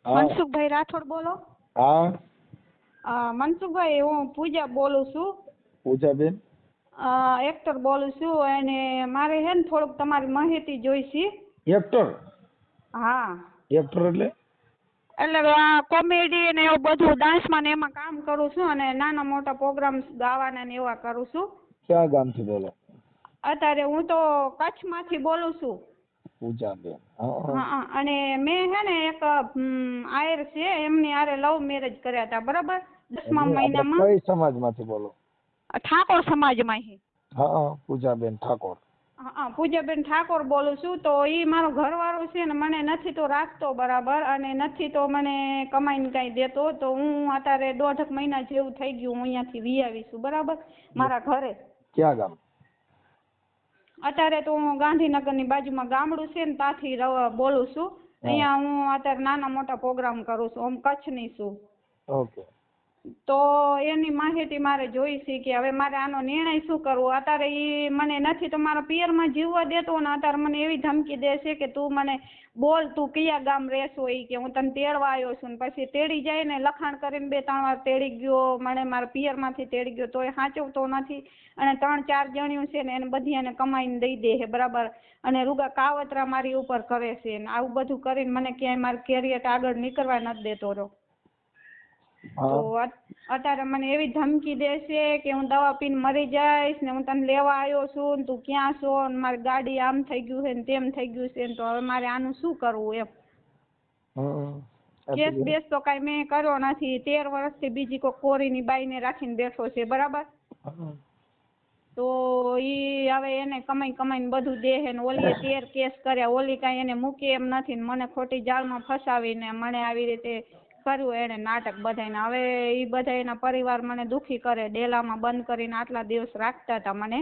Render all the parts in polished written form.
હા મનસુખભાઈ રાઠોડ બોલો? હા મનસુખભાઈ, હું પૂજા બોલું છું. પૂજાબેન એક્ટર બોલું છું અને મારે હે ને થોડુંક તમારી માહિતી જોઈશે. એક્ટર હા, એક્ટર એટલે કોમેડી ને એવું બધું ડાન્સમાં ને એમાં કામ કરું છું અને નાના મોટા પ્રોગ્રામ્સ ગાવાના ને એવા કરું છું. ક્યાં ગામથી બોલો? અત્યારે હું તો કચ્છમાંથી બોલું છું. પૂજાબેન હા, અને મેં હે ને એક આયર છે, એમની હારે લવ મેરેજ કર્યા હતા, બરાબર? 10મા મહિનામાં. કઈ સમાજમાંથી બોલો? ઠાકોર સમાજમાં. હા, પૂજાબેન ઠાકોર. હા, પૂજાબેન ઠાકોર બોલું છું. તો એ મારો ઘરવાળો છે ને મને નથી તો રાખતો બરાબર, અને નથી તો મને કમાઈને કાંઈ દેતો. તો હું અત્યારે 1.5 મહિના જેવું થઈ ગયું હું અહીંયાથી વી આવી છું, બરાબર, મારા ઘરે. ક્યાં ગામ? અત્યારે તો હું ગાંધીનગરની બાજુમાં ગામડું છે ને ત્યાંથી બોલું છું. અહીંયા હું અત્યારે નાના મોટા પ્રોગ્રામ કરું છું. હું કચ્છની છું. ઓકે. તો એની માહિતી મારે જોઈ છે કે હવે મારે આનો નિર્ણય શું કરવો. અત્યારે એ મને નથી તો મારા પિયરમાં જીવવા દેતો ને અત્યારે મને એવી ધમકી દે છે કે તું મને બોલ, તું કયા ગામ રહેશો, એ કે હું તને તેડવા આવ્યો છું. ને પછી તેડી જાય ને લખાણ કરીને 2-3 વાર તેડી ગયો, મને મારા પિયરમાંથી તેડી ગયો, તોય સાચવતો નથી. અને 3-4 જણિયું છે ને એને બધી એને કમાઈને દઈ દે છે, બરાબર. અને રૂગા કાવતરા મારી ઉપર કરે છે ને આવું બધું કરીને મને ક્યાંય મારું કેરિયર આગળ નીકળવા નથી દેતો રહ્યો. તો અત્યારે મને એવી ધમકી દેશે કે હું દવા પીને મરી જઈશ ને હું તને લેવા આવ્યો છું ને તું ક્યાં છો ને મારી ગાડી આમ થઈ ગયું છે ને તેમ થઈ ગયું છે ને તો હવે મારે આનું શું કરવું એમ. કેસ બેસ તો કાંઈ મેં કર્યો નથી. 13 વર્ષથી બીજી કોઈ કોરીની બાઈને રાખીને બેઠો છે, બરાબર. તો ઈ હવે એને કમાઈને બધું દે છે ને ઓલીએ 13 કેસ કર્યા, ઓલી કાંઈ એને મૂકી એમ નથી ને મને ખોટી જાળમાં ફસાવીને મને આવી રીતે કર્યું એને નાટક બધાને. હવે એ બધા એના પરિવાર મને દુખી કરે, ડેલામાં બંધ કરીને આટલા દિવસ રાખતા હતા મને,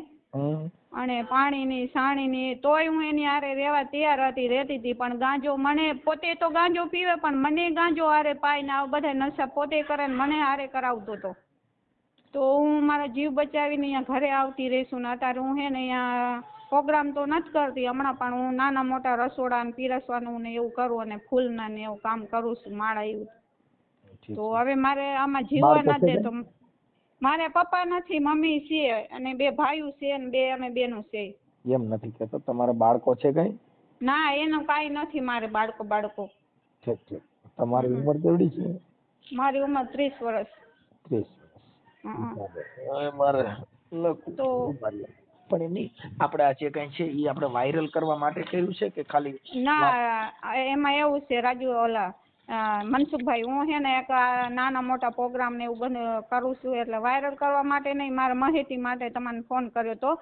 અને પાણીની સાણીની તોય હું એની હારે રહેવા તૈયાર હતી, રહેતી હતી. પણ ગાંજો મને પોતે તો ગાંજો પીવે પણ મને ગાંજો હારે પાઈને આ બધા નશા પોતે કરે ને મને હારે કરાવતો હતો. તો હું મારા જીવ બચાવીને અહીંયા ઘરે આવતી રહીશું ને અત્યારે હું હે ને અહીંયા પ્રોગ્રામ તો નથી કરતી હમણાં, પણ હું નાના મોટા રસોડા ને પીરસવાનું ને એવું કરું અને ફૂલના ને એવું કામ કરું છું, માળા એવું. તો હવે મારે આમાં જીવવા નથી દેતો. મારે પપ્પા નથી, મમ્મી છે અને 2 ભાઈઓ છે ને 2 અમે બેનું છે. એમ નથી કહેતો, તમારા બાળકો છે કઈ? ના, એનું કાંઈ નથી મારે બાળકો. ઠીક ઠીક. તમારી ઉંમર કેવડી છે? મારી ઉંમર 30 વર્ષ. 30 વર્ષ. મારે તો પણ એમની આપણે આ જે કઈ છે એ આપણે વાયરલ કરવા માટે કર્યું છે કે ખાલી? ના, એમાં એવું છે રાજુ ઓલા મનસુખભાઈ, હું છે ને એક નાના મોટા પ્રોગ્રામ ને એવું બધું કરું છું, એટલે વાયરલ કરવા માટે નહીં, મારા માહિતી માટે તમને ફોન કર્યો તો.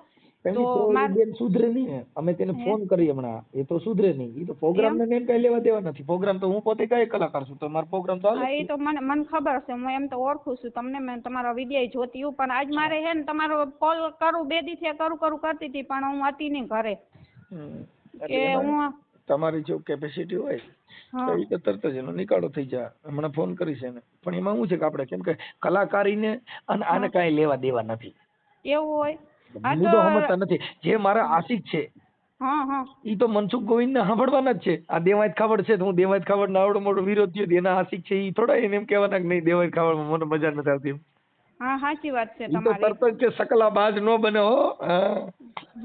તો બેન સુધરે નહીં. અમે તેને ફોન કરી હમણાં, એ તો સુધરે નહીં. એ તો પ્રોગ્રામ ને કઈ લેવા દેવા નથી. પ્રોગ્રામ તો હું પોતે કઈ કલાકાર છું, તો મારો પ્રોગ્રામ તો એ તો મને ખબર છે, હું એમ તો ઓળખું છું તમને, મેં તમારો વિડીયો જોતી હું. પણ આજ મારે છે ને તમારો કોલ કરું 2 દી કરું કરતી હતી પણ હું હતી નહીં ઘરે. કે હું તમારી જો કેપેસિટી હોય તો એ તો તરત જ એનો નિકાળો થઈ જાય. હમણાં ફોન કરીશ એને. પણ એમાં શું છે કે આપણે કેમ કે કલાકારીને અને આને કાંઈ લેવા દેવા નથી. એવું હોય હું તો સમજતા નથી. જે મારા આશિક છે ઈ તો મનસુખ ગોવિંદ ને સાંભળવાના જ છે. આ દેવાયત ખાવડ છે તો હું દેવાયત ખાવડ ના આવડો મોટો વિરોધ થયો, એના આશિક છે ઈ થોડા એને એમ કહેવાના કે નહીં દેવાયત ખાવડ મને મજા નથી આવતી. હા, સાચી વાત છે તમારી. ઈ તો તરત જ કે સકલા બાજ નો બને હો.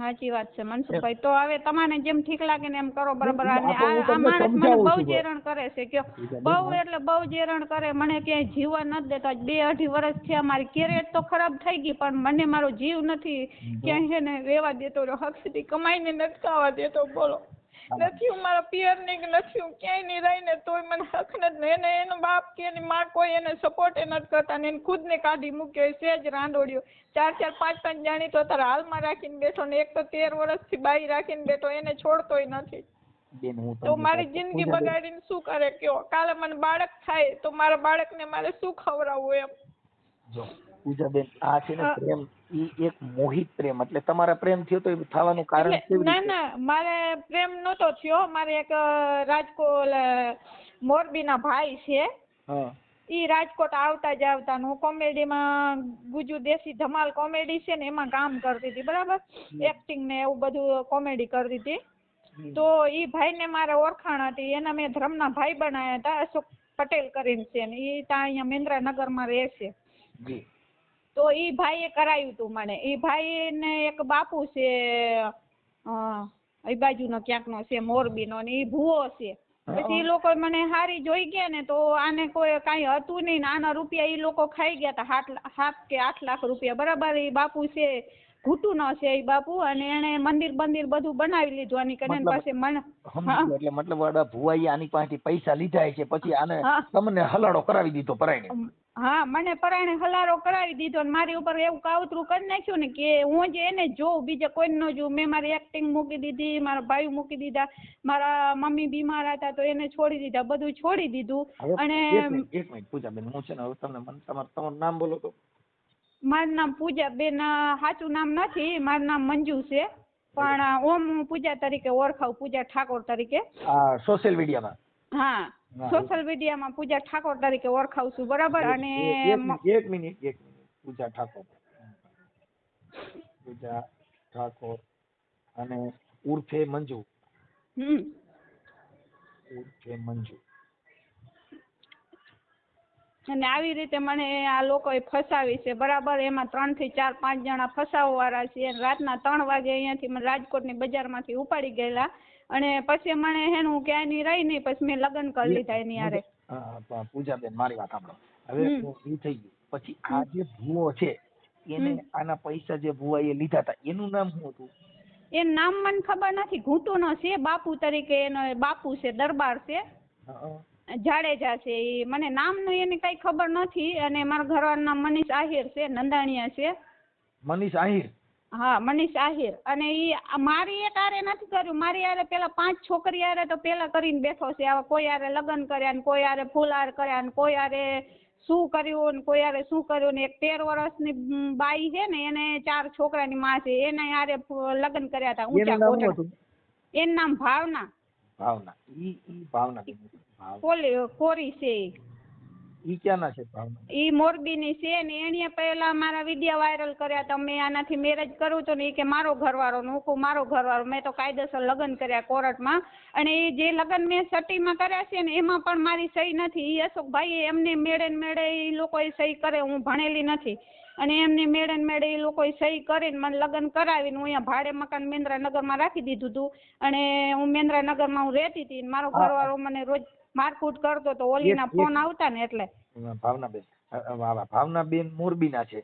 સાચી વાત છે મનસુખભાઈ. તો હવે તમને જેમ ઠીક લાગે ને એમ કરો, બરાબર. અને આ માણસ મને બહુ જ હેરાન કરે છે, કે બહુ એટલે બહુ જ હેરાન કરે. મને ક્યાંય જીવવા નથી દેતા. 2-2.5 વર્ષ થયા. મારી કેરિયર તો ખરાબ થઈ ગઈ પણ મને મારો જીવ નથી ક્યાંય છે ને રહેવા દેતો, હક સુધી કમાઈને નથી ખાવા દેતો. બોલો, નથી હું મારા પિયર ની કે નથી હું ક્યાંય નહીં રહીને તોય મને હક નથી. એને એનો બાપ કે એની માં કોઈ એને સપોર્ટ નથી કરતા ને એને ખુદ ને કાઢી મૂક્યો છે જ રાંડોડ્યો. 4-4, 5-5 જાણી તો અત્યારે હાલમાં રાખીને બેઠો ને એક તો 13 વર્ષથી બાઈ રાખીને બેઠો, એને છોડતોય નથી. તો મારી જિંદગી બગાડીને શું કરે કયો? કાલે મને બાળક થાય તો મારા બાળકને મારે શું ખવડાવવું એમ? જો પૂજાબેન, આ છે ને પ્રેમ, ઈ એક મોહિત પ્રેમ. એટલે તમારા પ્રેમ થયો તો એ થવાનું કારણ કેવી રીતે? ના, મારે પ્રેમ નતો થયો. મારે એક રાજકોટ મોરબીના ભાઈ છે, ઈ રાજકોટ આવતા જ આવતા હું કોમેડીમાં ગુજુ દેશી ધમાલ કોમેડી છે ને એમાં કામ કરતી હતી, બરાબર. એક્ટિંગ ને એવું બધું કોમેડી કરતી હતી. તો ઈ ભાઈને મારે ઓળખાણ હતી, એના મેં ધર્મના ભાઈ બનાવ્યા હતા, અશોક પટેલ કરીને છે ને ઈ ત્યાં અહીંયા મેંદરાનગરમાં રહે છે. જી. તો ઈ ભાઈએ કરાયું તું મને. ઈ ભાઈ ને એક બાપુ છે એ બાજુનો ક્યાંકનો છે મોરબીનો ને ઈ ભૂવો છે. પછી ઈ લોકો મને હારી જોઈ ગયા ને તો આને કોઈ કાંઈ હતું નહીં ને આના રૂપિયા ઈ લોકો ખાઈ ગયા હતા 7 કે 8 લાખ રૂપિયા. બરાબર. ઈ બાપુ છે ઘૂંટુનો છે ઈ બાપુ અને એને મંદિર બધું બનાવી લીધું આની કને પાસે મને. એટલે મતલબ આડા ભુવાઈ આની પાસેથી પૈસા લીધા છે પછી આને તમને હલાડો કરાવી દીધો પરાયણે. હા મને પરાયણે હલારો કરાવી દીધો અને મારી ઉપર એવું કાવતરું કરી નાખ્યું ને કે હું જે એને જોઉં બીજા કોઈને ન જોઉં. મેં મારી એક્ટિંગ મૂકી દીધી, મારા ભાઈ મૂકી દીધા, મારા મમ્મી બીમાર હતા તો એને છોડી દીધા, બધું છોડી દીધું. અને એક મિનિટ પૂજાબેન હું છે ને હવે તમને તમારું નામ બોલો તો. મારું નામ પૂજાબેન સાચું નામ નથી, મારું નામ મંજુ છે પણ ઓમ હું પૂજા તરીકે ઓળખાવું, પૂજા ઠાકોર તરીકે. સોશિયલ મીડિયામાં? હા સોશિયલ મીડિયામાં પૂજા ઠાકોર તરીકે ઓળખાવું છું. બરાબર. અને એક મિનિટ પૂજા ઠાકોર અને ઉર્ફે મંજુ. અને આવી રીતે મને આ લોકોએ ફસાવી છે. બરાબર. એમાં 3 થી 4 5 જણા ફસાવવાળા છે. રાતના 3 વાગે અહીંયાથી મને રાજકોટની બજારમાંથી ઉપાડી ગયેલા અને પછી મને હેનું ક્યાંય ની રહી નહીં. પછી મેં લગ્ન કરી લીધા એની હારે. પૂજાબેન મારી વાત સાંભળો. હવે એ થઈ ગયું પછી આ જે ભૂવો છે એને આના પૈસા જે ભુવાએ લીધા હતા એનું નામ શું હતું? એનું નામ મને ખબર નથી. ઘૂંટુનો છે બાપુ તરીકે એનો બાપુ છે, દરબાર છે, જાડેજા છે. એ મને નામનું એની કઈ ખબર નથી. અને મારા ઘરવાળાનું નામ મનીષ આહિર છે, નંદાણીયા છે. મનીષ આહિર? હા મનીષ આહિર. અને ઈ મારી એક આરે નથી કર્યું, મારી આરે પેલા 5 છોકરી આરે તો પેલા કરીને બેઠો છે. આવા કોઈ આરે લગ્ન કર્યા ને કોઈ આરે ફૂલહાર કર્યા ને કોઈ આરે શું કર્યું ને કોઈ આરે શું કર્યું ને એક 13 વર્ષની બાઈ છે ને એને 4 છોકરાની માં છે એને આરે લગ્ન કર્યા હતા ઊંચા કોટડા. એનું નામ ભાવના. કોરી છે. ઈ ક્યાંના છે ભાવના? ઈ મોરબીની છે ને એણે પહેલા મારા વિડિયો વાયરલ કર્યા હતા. મેં આનાથી મેરેજ કર્યું હતું ને ઈ કે મારો ઘરવાળો ને હું મારો ઘરવાળો. મેં તો કાયદેસર લગ્ન કર્યા કોર્ટમાં. અને એ જે લગ્ન મેં સટીમાં કર્યા છે ને એમાં પણ મારી સહી નથી. ઈ અશોકભાઈ એમને મેળે ઈ લોકોએ સહી કરે. હું ભણેલી નથી અને એમને મેળે એ લોકોએ સહી કરીને મને લગ્ન કરાવીને હું અહીંયા ભાડે મકાન મેંદરાનગરમાં રાખી દીધું હતું. અને હું મેંદરાનગરમાં હું રહેતી હતી. મારો ઘરવાળો મને રોજ મારકૂટ કરતો તો ઓલીના ફોન આવતા ને એટલે. ભાવનાબેન મોરબીના છે?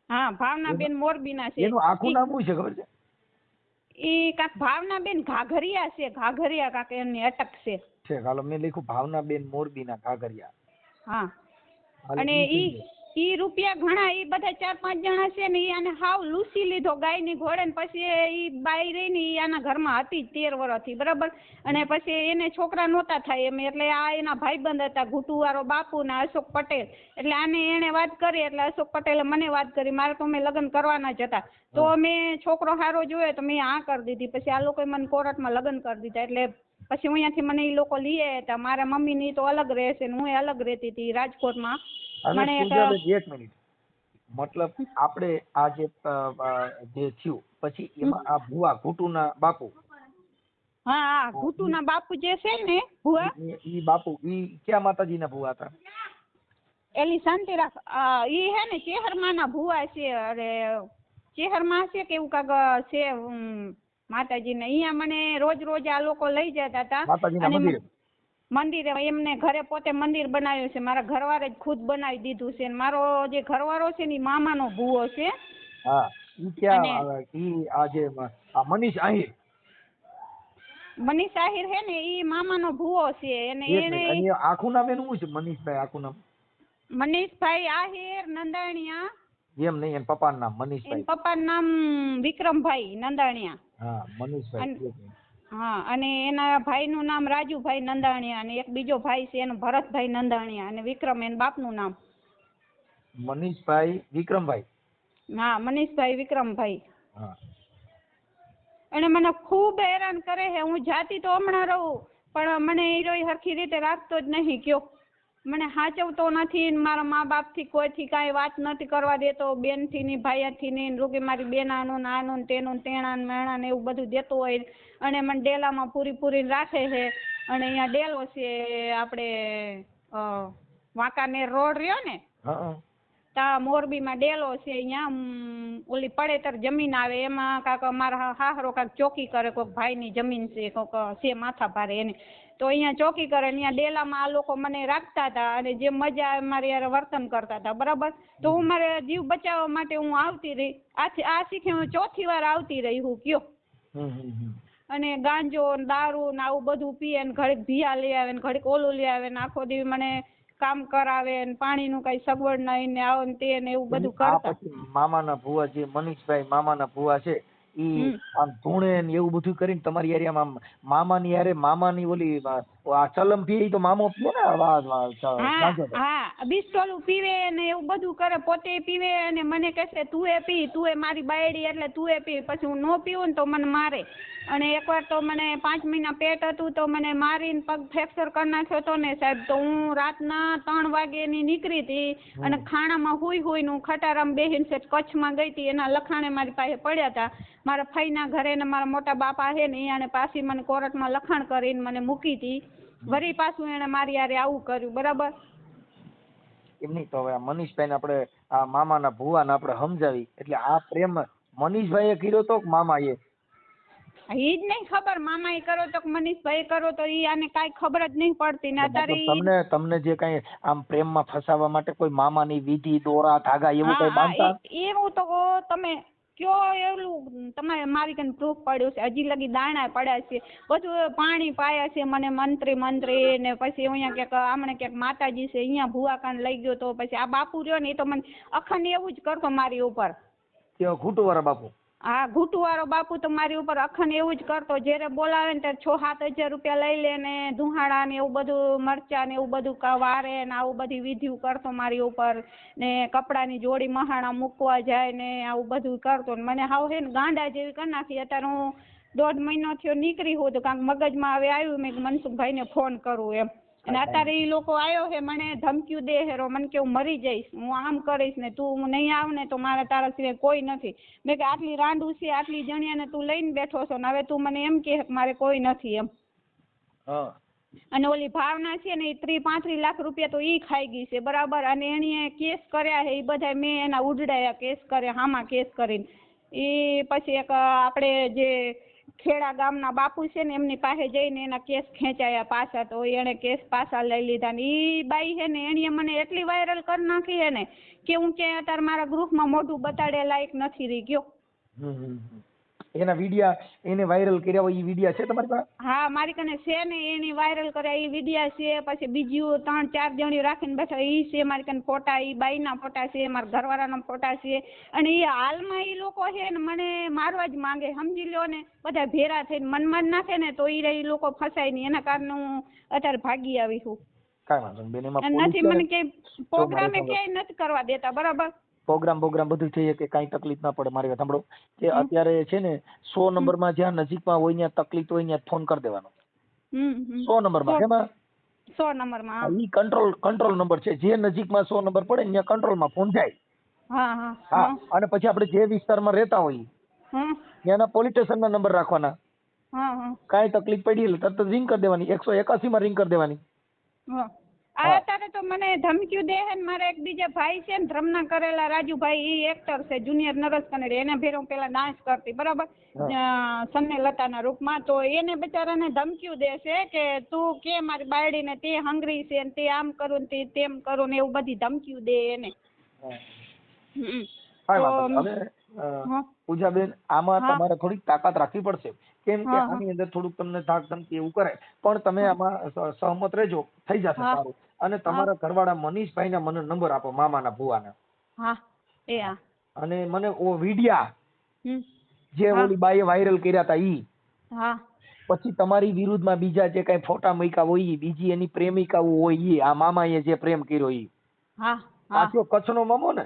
હા ભાવનાબેન મોરબીના છે. એનું આખું નામ શું છે ખબર છે? ઈ કાક ભાવનાબેન ઘાઘરિયા છે. ઘાઘરિયા કાક એમની અટક છે. હાલો મેં લખ્યું ભાવનાબેન મોરબીના ઘાઘરિયા. હા. અને ઈ રૂપિયા ઘણા ઈ બધા 4-5 જણા છે ને ઈ આને હાવ લૂસી લીધો ગાયની ઘોડે ને પછી ઈ બાઈ રહી ને ઈ આના ઘરમાં હતી 13 વર્ષથી. બરાબર. અને પછી એને છોકરા નહોતા થાય એમ એટલે આ એના ભાઈબંધ હતા ઘૂંટુવાળો બાપુ ને અશોક પટેલ. એટલે આને એને વાત કરી એટલે અશોક પટેલે મને વાત કરી. મારે તો મેં લગ્ન કરવાના જ હતા. તો મેં છોકરો સારો જોયો તો મેં આ કરી દીધી. પછી આ લોકોએ મને કોર્ટમાં લગ્ન કરી દીધા. એટલે પછી અહીંયાથી મને ઈ લોકો લઈ આવ્યા હતા. મારા મમ્મી ની તો અલગ રહે છે ને હું અલગ રહેતી હતી રાજકોટમાં. એક મિનિટ મતલબ આપણે આ જે થયું પછી એમાં આ ભુવા ઘૂંટુના બાપુ? હા ઘૂંટુના બાપુ જે છે ને ભુવા ઈ બાપુ ઈ ક્યાં માતાજીના ભુવા હતા? એલી શાંતિ રાખ. ઈ હે ને ચેહરમાના ભુવા છે. અરે ચેહરમાં છે કેવું કાક છે માતાજીને. અહીંયા મને રોજ આ લોકો લઈ જતા હતા માતાજીના મંદિરે. એમને ઘરે પોતે મંદિર બનાવ્યું છે. મારા ઘરવાળે જ ખુદ બનાવી દીધું છે. મારો જે ઘરવાળો છે ને મામાનો ભૂવો છે. હા ઈ ક્યાં ઈ આ જે મનીષ આહિર? મનીષ આહિર હે ને ઈ મામાનો ભૂવો છે. અને એને આખું નામ એનું શું છે? મનીષભાઈ આખું નામ? મનીષભાઈ આહિર નંદાણીયા. એમ નહીં એન પપ્પાનું નામ મનીષભાઈ? પપ્પાનું નામ વિક્રમભાઈ નંદાણીયા. હા મનીષભાઈ. હા. અને એના ભાઈનું નામ રાજુભાઈ નંદાણીયા અને એક બીજો ભાઈ છે એનો ભરતભાઈ નંદાણીયા અને વિક્રમ એના બાપનું નામ. મનીષભાઈ વિક્રમભાઈ? હા મનીષભાઈ વિક્રમભાઈ. હા. અને મને ખૂબ હેરાન કરે છે. હું જાતી તો હમણાં રહું પણ મને હીરો હરખી રીતે રાખતો જ નહીં. કયો મને સાચવતો નથી. મારા મા બાપથી કોઈથી કાંઈ વાત નથી કરવા દેતો. બેનથી ની ભાઈથી ની રોગે મારી બેનાનું નાનું તેનું તેણાનું મેણાને એવું બધું દેતો હોય. અને મને ડેલામાં પૂરી રાખે છે. અને અહીંયા ડેલો છે આપણે વાંકાનેર રોડ રહ્યો ને હા તા મોરબીમાં ડેલો છે અહીંયા ઓલી પડેતર જમીન આવે એમાં કાંક અમારા હાહરો કાંક ચોકી કરે કોઈક ભાઈની જમીન છે કોઈક છે માથા ભારે એને તો અહીંયા ચોકી કરે અહીંયા ડેલામાં આ લોકો મને રાખતા હતા અને જે મજા મારી યાર વર્તન કરતા હતા બરાબર તો હું મારે જીવ બચાવવા માટે હું આવતી રહી આ શીખી હું ચોથી વાર આવતી રહી હું કયો અને ગાંજો ને દારૂ ને આવું બધું પીએ ને ઘડીક ભીયા લઈ આવે ને ઘડીક ઓલું લઈ આવે ને આખો દી મને કામ કરાવે ને પાણીનું કઈ સગવડ નહીં ને આવું ને તે ને એવું બધું કરતા. મામાના ભુવા જે મનીષભાઈ મામાના ભુવા છે ઈ આમ ધૂણે ને એવું બધું કરીને તમારી એરિયામાં મામાની યારે મામાની ઓલી આ ચલમ પીએ તો મામો પીએ ને હા બિસ્ટોલું પીવે ને એવું બધું કરે પોતે પીવે અને મને કહેશે તું એ પી તું એ મારી બાયડી એટલે તું એ પી પછી હું ન પીવું ને તો મને મારે અને એકવાર તો મને 5 મહિના પેટ હતું તો મને મારીને પગ ફ્રેક્ચર કરી નાખ્યો હતો ને સાહેબ તો હું રાતના 3 વાગ્યાની નીકળી હતી અને ખાણામાં હુઈ હું ખટારામાં બેહીને કચ્છમાં ગઈ હતી એના લખાણે મારી પાસે પડ્યા હતા મારા ફઈના ઘરે ને મારા મોટા બાપા છે ને એને પાછી મને કોર્ટમાં લખાણ કરીને મને મૂકી હતી વળી પાછું એને મારી યારે આવું કર્યું બરાબર એમ નહીં તો હવે મનીષભાઈ ને આપણે આ મામાના ભુવાને આપણે સમજાવી એટલે આ પ્રેમ મનીષભાઈએ કર્યો તો મામાએ ઈ જ નહીં ખબર મામા એ કરો તો મનીષભાઈ કરો તો ઈ આને કાંઈ ખબર જ નહીં પડતી ને અત્યારે તમને જે કઈ આમ પ્રેમમાં ફસાવવા માટે કોઈ મામાની વિધિ દોરા ધાગા એવું કઈ બાંધતા એવું તો તમે કયો એવું તમે મારી કને પ્રૂફ પડ્યું છે હજી લગી દાણા પડ્યા છે બધું પાણી પાયા છે મને મંત્રી ને પછી અહીંયા ક્યાંક આમણે ક્યાંક માતાજી છે અહીંયા ભુવા કાન લઈ ગયો તો પછી આ બાપુ રહ્યો ને એ તો મને અખંડ એવું જ કરતો મારી ઉપર ઘૂંટુવાળા બાપુ હા ઘૂંટુવાળો બાપુ તો મારી ઉપર અખંડ એવું જ કરતો જ્યારે બોલાવે ને ત્યારે 6-7 હજાર રૂપિયા લઈ લે ને ધુહાડા ને એવું બધું મરચા ને એવું બધું વારે ને આવું બધી વિધિ કરતો મારી ઉપર ને કપડાની જોડી મહાણા મૂકવા જાય ને આવું બધું કરતો ને મને હાવ હે ને ગાંડા જેવી કરી નાખી અત્યારે હું 1.5 મહિનો થયો નીકળી હોઉં તો કાંક મગજમાં હવે આવ્યું મેં મનસુખભાઈ ને ફોન કરું એમ અને અત્યારે એ લોકો આવ્યો છે મને ધમકીઓ દે હેરો મને કે હું મરી જઈશ હું આમ કરીશ ને તું નહીં આવ ને તો મારા તારા સિવાય કોઈ નથી મેં કે આટલી રાંડું છે આટલી જણિયાને તું લઈને બેઠો છો ને હવે તું મને એમ કે મારે કોઈ નથી એમ અને ઓલી ભાવના છે ને એ 30-35 લાખ રૂપિયા તો ઈ ખાઈ ગઈ છે બરાબર અને એણે કેસ કર્યા છે એ બધા મેં એના ઉડાડ્યા કેસ કર્યા હામાં કેસ કરીને એ પછી એક આપણે જે ખેડા ગામના બાપુ છે ને એમની પાસે જઈને એના કેસ ખેંચાયા પાછા તો એને કેસ પાછા લઈ લીધા ને ઈ બાઈ છે ને એણે મને એટલી વાયરલ કરી નાખી છે ને કે હું ક્યાંય અત્યારે મારા ગ્રુપમાં મોઢું બતાડે લાયક નથી રહી ગયો એના વિડિયા એને વાયરલ કર્યા હોય એ વિડિયા છે તમારી પાસે હા મારી કને છે ને એની વાયરલ કર્યા એ વિડિયા છે પછી બીજું 3-4 જણી રાખીને બેઠા ઈ છે મારી કને ફોટા ઈ બાઈના ફોટા છે મારા ઘરવાળાના ફોટા છે અને એ હાલમાં એ લોકો છે ને મને મારવા જ માંગે સમજી લ્યો ને બધા ભેરા થઈને મનમાં નાખે ને તો એ લોકો ફસાય નહીં એના કારણે હું અત્યારે ભાગી આવી છું કાંઈ વાંધો નહીં બેન એમાં નથી મને ક્યાંય પ્રોગ્રામે ક્યાંય નથી કરવા દેતા બરાબર પ્રોગ્રામ બધું થઈ કે કાંઈ તકલીફ ના પડે મારી વાત સાંભળો કે અત્યારે છે ને 100 નંબરમાં જ્યાં નજીકમાં હોય ત્યાં તકલીફ હોય ત્યાં ફોન કરી દેવાનો 100 નંબરમાં એમાં 100 નંબરમાં ઈ કંટ્રોલ નંબર છે જે નજીકમાં 100 નંબર પડે ને ત્યાં કંટ્રોલમાં ફોન જાય હા અને પછી આપણે જે વિસ્તારમાં રહેતા હોઈએ ત્યાંના પોલીસ સ્ટેશનના નંબર રાખવાના કાંઈ તકલીફ પડી એટલે તરત રિંગ કરી દેવાની 181 માં રિંગ કરી દેવાની અત્યારે તો મને ધમકીઓ દે છે મારા એક બીજા ભાઈ છે ને ધ્રમના કરેલા રાજુભાઈ એ એક્ટર છે જુનિયર નરેશ કનેડી એને ભેરો પેલા ડાન્સ કરતી બરાબર સન્નેલતાના રૂપમાં તો એને બિચારાને ધમકીઓ દે છે કે તું કે મારી બાયડીને તે હંગરી છે ને તે આમ કરું ને તે તેમ કરું ને એવું બધી ધમકીઓ દે એને પૂજાબેન આમાં તમારે થોડીક તાકાત રાખવી પડશે કેમ કે આની અંદર થોડુંક તમને ધાક ધમકી એવું કરે પણ તમે આમાં સહમત રહેજો થઈ જશે સારું અને તમારા ઘરવાળા મનીષભાઈ મને નંબર આપો મામાના ભુવાના અને મને ઓ વિડિયા જે ઓલી બાઈએ વાયરલ કર્યા હતા ઈ પછી તમારી વિરુદ્ધમાં બીજા જે કઈ ફોટા મૂક્યા હોય બીજી એની પ્રેમિકા હોય ઈ આ મામાએ જે પ્રેમ કર્યો ઈ પાછો કચ્છનો મામો ને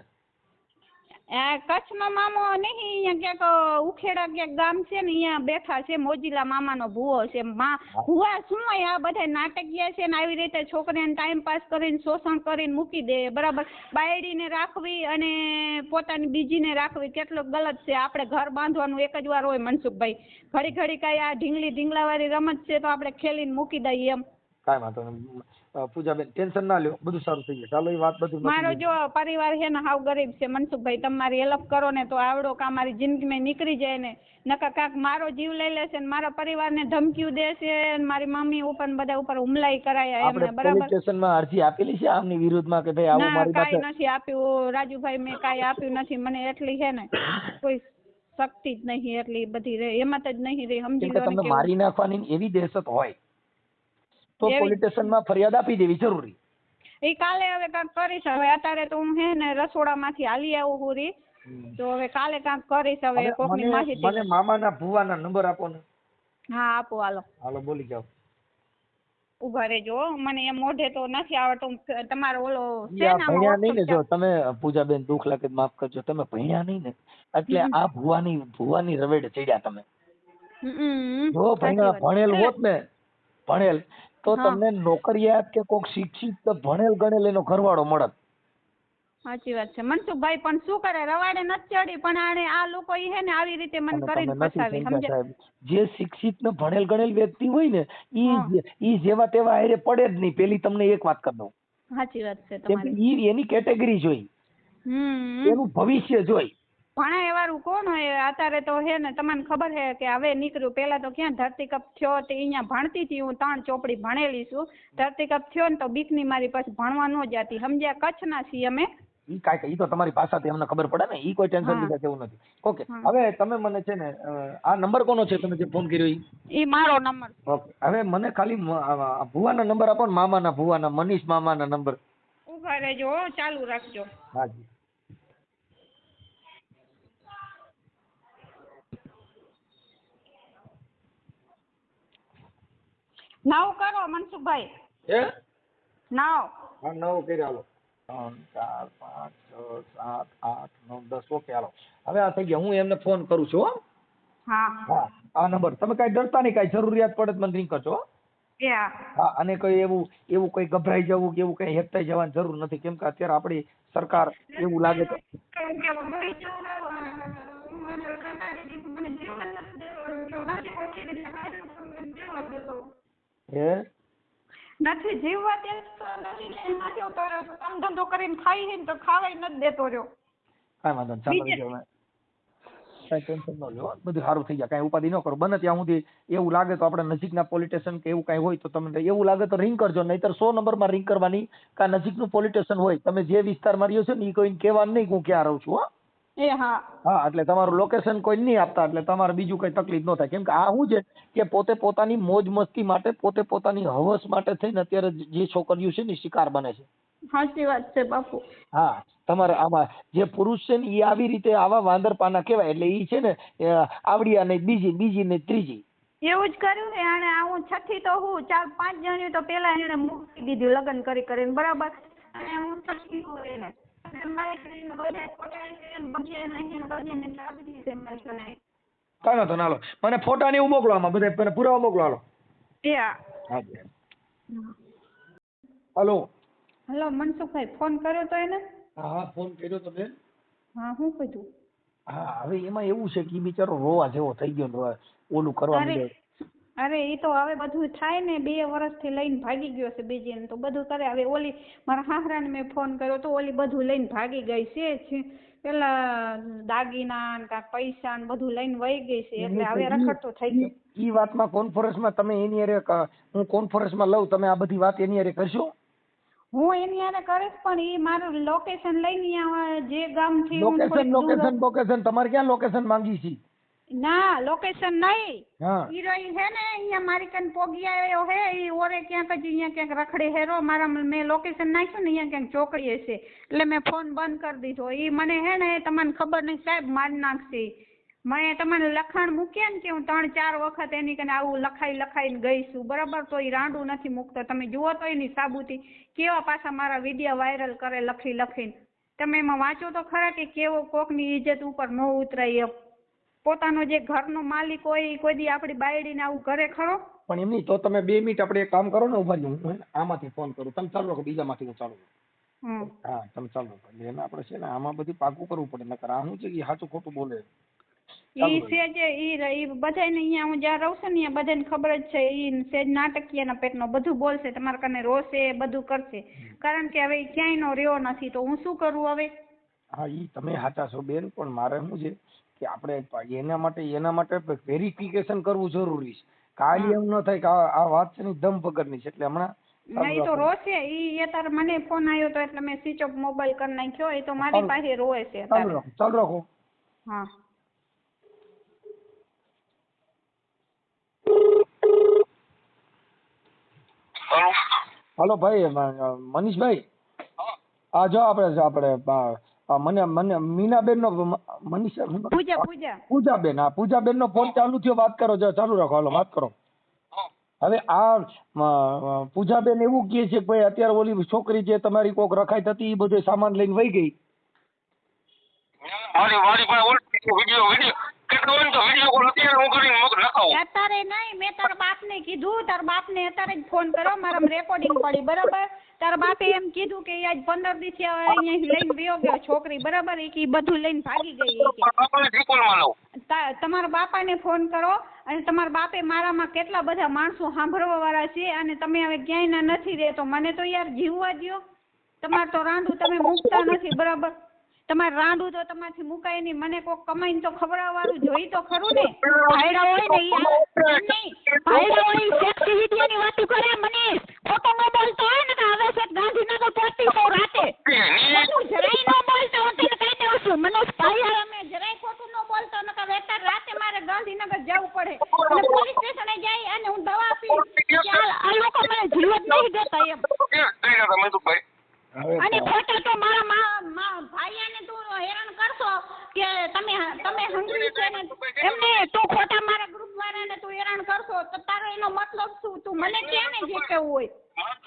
કચ્છનો મામો નહીં અહીંયા ક્યાંક ઉખેડા ક્યાંક ગામ છે ને અહીંયા બેઠા છે મોજીલા મામાનો ભુવો છે ભુવા શું હોય આ બધા નાટકીય છે ને આવી રીતે છોકરીને ટાઈમ પાસ કરીને શોષણ કરીને મૂકી દે બરાબર બાયડીને રાખવી અને પોતાની બીજીને રાખવી કેટલું ગલત છે આપણે ઘર બાંધવાનું એક જ વાર હોય મનસુખભાઈ ઘડી કાંઈ આ ઢીંગલાવાળી રમત છે તો આપણે ખેલીને મૂકી દઈએ એમ કાંઈ વાંધો નહીં પૂજાબેન ટેન્શન ના લ્યો, બધું સારું થઈ જાય. ચાલો એ વાત બધું મારો જો પરિવાર છે ને હાવ ગરીબ છે મનસુખભાઈ, તમારી હેલ્પ કરો ને તો આવડો કા મારી જિંદગીમાં નીકળી જાય ને, નકર કાંક મારો જીવ લઈ લેશે ને મારા પરિવારને ધમકીઓ દેશે ને મારી મમ્મી ઉપર ને બધા ઉપર હુમલાઈ કરાયા એમને, આપણે બરાબર? પોલીસ સ્ટેશનમાં અરજી આપેલી છે આમની વિરુદ્ધમાં કે ભાઈ આવું ના, મારી કાંઈ પાસે? નથી આપ્યું રાજુભાઈ, મેં કાંઈ આપ્યું નથી. મને એટલી છે ને કોઈ શક્તિ જ નહીં, એટલી બધી હિંમત જ નહીં રહી, સમજી કેમ કે લો ને તમને કેવું. મારી નાખવાની એવી દહેશત હોય તો એવી- પોલીસ સ્ટેશનમાં ફરિયાદ આપી દેવી જરૂરી. એ કાલે હવે કાંઈક કરીશ. હવે અત્યારે તો હું હે ને રસોડામાંથી હાલી આવું પૂરી, તો હવે કાલે કાંઈક કરીશ. હવે કોકની મને માહિતી. મામાના ભુવાના નંબર આપો ને. હા આપો, હાલો હાલો બોલી જાઓ. ઉભા રહેજો હો. મને એમ મોઢે તો નથી આવડતું. તમારો ઓલો છે આ ને ભણ્યા આમાં નહીં ને, જો WhatsApp તમે પૂજાબેન દુઃખ લાગે તો માફ કરજો, તમે ભણ્યા નહીં ને એટલે આ ભુવાની રવેડે ચડ્યા તમે. જો ભણેલ હોત ને, ભણેલ તો તમને નોકરિયાત કે કોક શિક્ષિત ભણેલ ગણેલ એનો ઘરવાળો મળત. સાચી વાત છે મનસુખભાઈ, પણ શું કરે, રવાડે નથી ચડી, પણ આને આ લોકો હે ને આવી રીતે મને કરીને ફસાવી, સમજ્યા? જે શિક્ષિત ને ભણેલ ગણેલ વ્યક્તિ હોય ને ઈ જેવા તેવા હારે પડે જ નહીં. પેલી તમને એક વાત કરી દઉં. સાચી વાત છે કેમ કે તમારી. ઈ એની કેટેગરી જોઈ, એનું ભવિષ્ય જોઈ. ભણા એવારું કોણ હોય અત્યારે તો હે ને, તમને ખબર છે કે હવે નીકળ્યું, પેલા તો ક્યાં ધરતીકપ થયો તે અહીંયા ભણતી હતી, હું 3 ચોપડી ભણેલી છું. ધરતીકપ થયો ને તો બીકની મારી પાસે ભણવા ન જતી, સમજ્યા? કચ્છના છીએ અમે. ઈ કાંઈ ઈ તો તમારી ભાષાથી અમને ખબર પડે ને, ઈ કોઈ ટેન્શન લીધા જેવું નથી. ઓકે, હવે તમે મને છે ને આ નંબર કોનો છે તમે જે ફોન કર્યો ઈ મારો નંબર. ઓકે, હવે મને ખાલી ભુવાના નંબર આપો ને, મામાના ભુવાના, મનીષ મામાના નંબર. ઉભા રહેજો, ચાલુ રાખજો. હાજી. નાવ કરો મનસુખભાઈ. હે? નાવ. હા 9 કર્યા. હાલો 3 4 5 6 7 8 9 10. ઓકે હાલો, હવે આ થઈ ગયા. હું એમને ફોન કરું છું. હો હા આ નંબર તમે કાંઈ ડરતા નહીં, કાંઈ જરૂરિયાત પડે તો મને રિંગ કરજો. હા, અને કોઈ એવું કોઈ ગભરાઈ જવું કે એવું કઈ હેપતાઈ જવાની જરૂર નથી, કેમ કે અત્યારે આપણી સરકાર એવું લાગે તો નથી જીવવા દેતો, કામ ધંધો કરીને ખાઈ હે ને તો ખાવાય નથી દેતો રહ્યો. કાંઈ વાંધો નહીં, ચાલો બીજો કાંઈ ટેન્શન ન લો, બધું સારું થઈ જાય, કાંઈ ઉપાધિ ન કરો. બને ત્યાં સુધી એવું લાગે તો આપણે નજીકના પોલીસ સ્ટેશન કે એવું કાંઈ હોય તો તમને એવું લાગે તો રિંગ કરજો, નહીતર 100 નંબરમાં રિંગ કરવાની. કે નજીકનું પોલીસ સ્ટેશન હોય, તમે જે વિસ્તારમાં રહ્યો છો ને એ કોઈને કહેવાનું નહીં હું ક્યાં રહું છું. હા, એટલે તમારું લોકેશન કોઈ નહીં આપતા, એટલે તમારે બીજું કઈ તકલીફ ન થાય. કેમ કે આ શું છે કે પોતે પોતાની મોજ મસ્તી માટે, પોતે પોતાની હવસ માટે થઈને અત્યારે જે છોકરીઓ છે ને શિકાર બને છે. સાચી વાત છે બાપુ. હા, તમારે આમાં જે પુરુષ છે ને એ આવી રીતે આવા વાંદર પાના કહેવાય. એટલે એ છે ને આવડિયા ને બીજી ને ત્રીજી એવું જ કર્યું ને આને. હું છઠ્ઠી તો હું 4-5 જણી તો પેલા એને મૂકી દીધી લગ્ન કરીને, બરાબર? અને હું છઠ્ઠી હું એને કાંઈ તો ના લો, મને ફોટા ને એવું મોકલો, આમાં બધા પુરાવા મોકલો. હાલો. હલો હલો મનસુખભાઈ, ફોન કર્યો તો એને? હા, ફોન કર્યો તો બેન. હા, શું કીધું? હા, હવે એમાં એવું છે કે બિચારો રોવા જેવો થઈ ગયો, ઓલું કરવા માંડ્યો. અરે એ તો હવે બધું થાય ને, 2 વર્ષથી લઈને ભાગી ગયો છે બીજી તો બધું કરે. હવે ઓલી મારા હાહરાને મેં ફોન કર્યો તો ઓલી બધું લઈને ભાગી ગઈ છે. પેલા દાગીના ને કાંઈક પૈસા ને બધું લઈને વહી ગઈ છે, એટલે હવે રખડતો થઈ ગયો. ઈ વાતમાં કોન્ફરન્સમાં તમે એની હારે, હું કોન્ફરન્સમાં લઉં, તમે આ બધી વાત એની હારે કરશો? હું એની હારે કરીશ, પણ એ મારું લોકેશન લઈને જે ગામથી લોકેશન તમારે ક્યાં લોકેશન માંગી છે? ના, લોકેશન નહીં. હિરોઈન હે ને અહીંયા મારી કન પોગી આવ્યો હે, ઈ ઓરે ક્યાંક જ અહીંયા ક્યાંક રખડે હેરો. મારા મેં લોકેશન નાખ્યું ને અહીંયા ક્યાંક ચોકડીએ છે, એટલે મેં ફોન બંધ કરી દીધો. ઈ મને હે ને તમને ખબર નહીં સાહેબ મારી નાખશે. મેં તમને લખાણ મૂક્યા ને કે હું 3-4 વખત એની કને આવું લખાઈને ગઈ છું, બરાબર? તો એ રાંડું નથી મૂકતો. તમે જુઓ તો એની સાબુતી કેવા પાછા મારા વિડીયો વાયરલ કરે લખીને. તમે એમાં વાંચો તો ખરા કે કેવો કોકની ઇજ્જત ઉપર ન ઉતરાય. પોતાનો જે ઘરનો માલિક હોય કોઈ દી આપણી બાયડીને આવું કરે ખરો? પણ એમ નહીં તો તમે 2 મિનિટ આપણે એક કામ કરો ને, ઉભા હું આમાંથી ફોન કરું, તમે ચાલુ રાખો, બીજામાંથી હું ચાલુ કરું. હા, તમે ચાલુ રાખો. એને આપણે છે ને આમાં બધી પાકું કરવું પડે, નકર આ શું છે કે સાચું ખોટું બોલે. ઈ સેજ ઈ બધાને અહીંયા હું જ્યાં રહું છું ને અહીંયા બધાને ખબર જ છે ઈ સેજ નાટકીયના પેટનો બધું બોલશે તમારા કને રોશે બધું કરશે કારણ કે હવે ઈ ક્યાંય નો રહ્યો નથી તો હું શું કરું હવે? હા ઈ તમે સાચા છો બેન, પણ મારે શું છે કે આપણે એના માટે વેરિફિકેશન કરવું જરૂરી છે. કાલે એમ ન થાય કે આ વાત છે ને દમ પકડની છે એટલે હમણાં નહીં તો રોશે ઈ અત્યારે મને ફોન આવ્યો તો એટલે મેં સ્વિચ ઓફ મોબાઈલ કરી નાખ્યો એ તો મારી પાસે રોય છે અત્યારે. ચાલુ રાખો. હા હાલો ભાઈ મનીષભાઈ, આ જો આપણે મને મીનાબેન નો પૂજાબેન, હા પૂજાબેન નો ફોન ચાલુ થયો, વાત કરો. જો ચાલુ રાખો, હાલો વાત કરો. હવે આ પૂજાબેન એવું કહે છે કે ભાઈ અત્યારે ઓલી છોકરી જે તમારી કોક રખાઈ હતી એ બધો સામાન લઈને વહી ગઈ. અત્યારે નહીં, મેં તારા બાપને કીધું, તારા બાપને અત્યારે જ ફોન કર્યો, મારા રેકોર્ડિંગ પડી બરાબર. તારા બાપે એમ કીધું કે આજ 15 દિવસથી અહીંયા લઈને વયો ગયો છોકરી બરાબર, એ બધું લઈને ભાગી ગઈ. તમારા બાપાને ફોન કરો અને તમારા બાપે મારામાં કેટલા બધા માણસો સાંભળવા વાળા છે અને તમે હવે ક્યાંય ના નથી રહેતો. મને તો યાર જીવવા દ્યો. તમારે તો રાંડું તમે મૂકતા નથી બરાબર. તમારે રાંડું તો તમારથી મુકાય નહીં. મને કોક કમાઈને તો ખવડાવવાનું જોઈ તો ખરું ને. ભાઈડા હોય ને ભાઈડા હોય સેક્સી વિડિયોની વાતો કરે. મને ખોટો ન બોલતો હોય ને હવે છે ગાંધીનગર પહોંચી તો રાતે હું જરાય ન બોલતો હું તને કહી દઉં છું. મનોજ ભાઈ અમે જરાય ખોટું ન બોલતો નકર અત્યારે રાતે મારે ગાંધીનગર જવું પડે અને પોલીસ સ્ટેશને જાય અને હું દવા આપી આ લોકો મને જીવ જ નહીં દેતા એમ. અને ખોટા તો મારા ભાઈને તું હેરાન કરશો કે તમે હંગરી છે ને એમને તું ખોટા મારા ગ્રુપ વાળાને તું હેરાન કરશો તો તારો એનો મતલબ શું? તું મને કે ને જે કેવું હોય